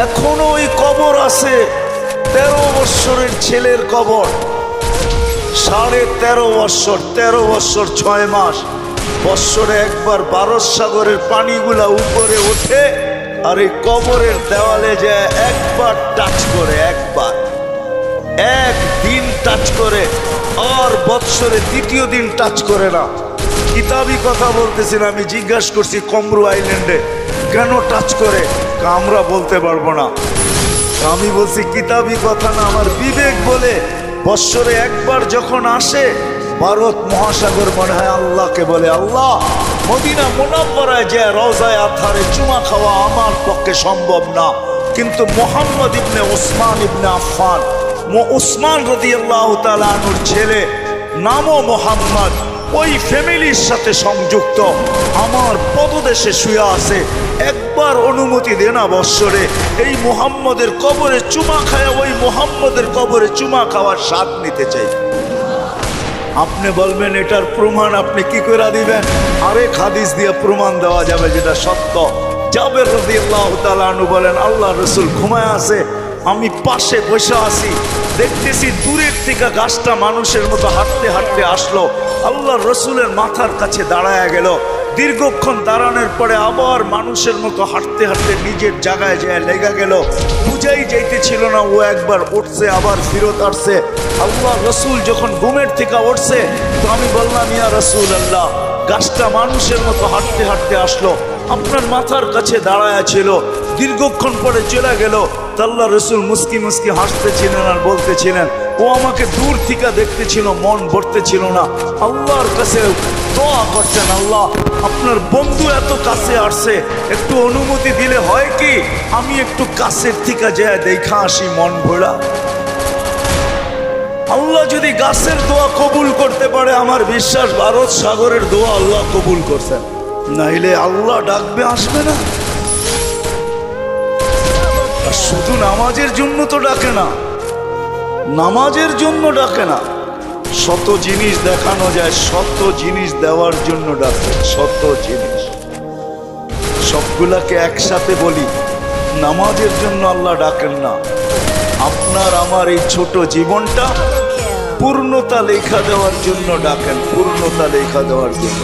এখনো ওই কবর আছে, 13 বৎসরের ছেলের কবর, 13.5 বৎসর, 13 বৎসর 6 মাস। বৎসরে একবার ভারত সাগরের পানিগুলা উপরে ওঠে আর এই কবরের দেওয়ালে যায় একবার টাচ করে, একদিন টাচ করে, আর বৎসরে দ্বিতীয় দিন টাচ করে না। কিতাবি কথা বলতেছি না, আমি জিজ্ঞাসা করছি কমরু আইল্যান্ডে কেন টাচ করে, আমরা বলতে পারবো না। আমি বলছি কিতাবি কথা না, আমার বিবেক বলে বৎসরে একবার যখন আসে ভারত মহাসাগর মনে হয় আল্লাহকে বলে, আল্লাহ মদিনা মুনাওয়ারায় যে রওজায়ে আতহারে চুমা খাওয়া আমার পক্ষে সম্ভব না, কিন্তু মুহাম্মদ ইবনে উসমান ইবনে আফফান, উসমান রাদিয়াল্লাহু তাআলা আনহুর ছেলে, নামও মুহাম্মদ, ওই ফ্যামিলির সাথে সংযুক্ত, আমার পদদেশে শুয়ে আছে, একবার অনুমতি দে না বৎসরে এই মুহাম্মদের কবরে চুমা খায়, ওই মুহাম্মদের কবরে চুমা খাওয়ার স্বাদ নিতে চাই। আপনি বলবেন এটার প্রমাণ আপনি কি করে দিবেন? আরেক হাদিস দিয়ে প্রমাণ দেওয়া যাবে যেটা সত্য। জাবের রাদিয়াল্লাহু তাআলা আনহু বলেন, আল্লাহ রাসূল ঘুমায় আছে, আমি পাশে বসে আছি, দেখতেছি দূরের থেকে গাছটা মানুষের মতো হাঁটতে হাঁটতে আসলো, আল্লাহ রসুলের মাথার কাছে দাঁড়ায় গেল, দীর্ঘক্ষণ দাঁড়ানোর পরে আবার মানুষের মতো হাঁটতে হাঁটতে নিজের জায়গায় যায় লেগে গেল, বুঝাই যাইতেছিল না ও একবার উঠছে আবার ফিরত আসছে। আল্লাহ রসুল যখন ঘুমের থেকে উঠছে তো আমি বললাম, ইয়া রাসূল আল্লাহ, গাছটা মানুষের মতো হাঁটতে হাঁটতে আসলো, আপনার মাথার কাছে দাঁড়ায় ছিল, দীর্ঘক্ষণ পরে চলে গেল। আল্লাহ রসুল মুস্কি মুস্কি হাসতেছিলেন আর বলতেছিলেন, ও আমাকে দূর থেকে দেখতেছিল, মন ভরতেছিল না, আল্লাহর কাছে দোয়া করছেন, আল্লাহ আপনার বন্ধু এত কাছে আসছে, একটু অনুমতি দিলে হয় কি আমি একটু কাছের থেকে যায় দেখা আসি মন ভরা। আল্লাহ যদি গাছের দোয়া কবুল করতে পারে, আমার বিশ্বাস ভারত সাগরের দোয়া আল্লাহ কবুল করছেন, নাইলে আল্লাহ ডাকবে আসবে না। আর শুধু নামাজের জন্য তো ডাকে না, নামাজের জন্য ডাকে না, শত জিনিস দেখানো যায়, শত জিনিস দেওয়ার জন্য ডাকে, শত জিনিস। সবগুলাকে একসাথে বলি, নামাজের জন্য আল্লাহ ডাকেন না, আপনার আমার এই ছোট জীবনটা পূর্ণতা লেখা দেওয়ার জন্য ডাকেন, পূর্ণতা লেখা দেওয়ার জন্য।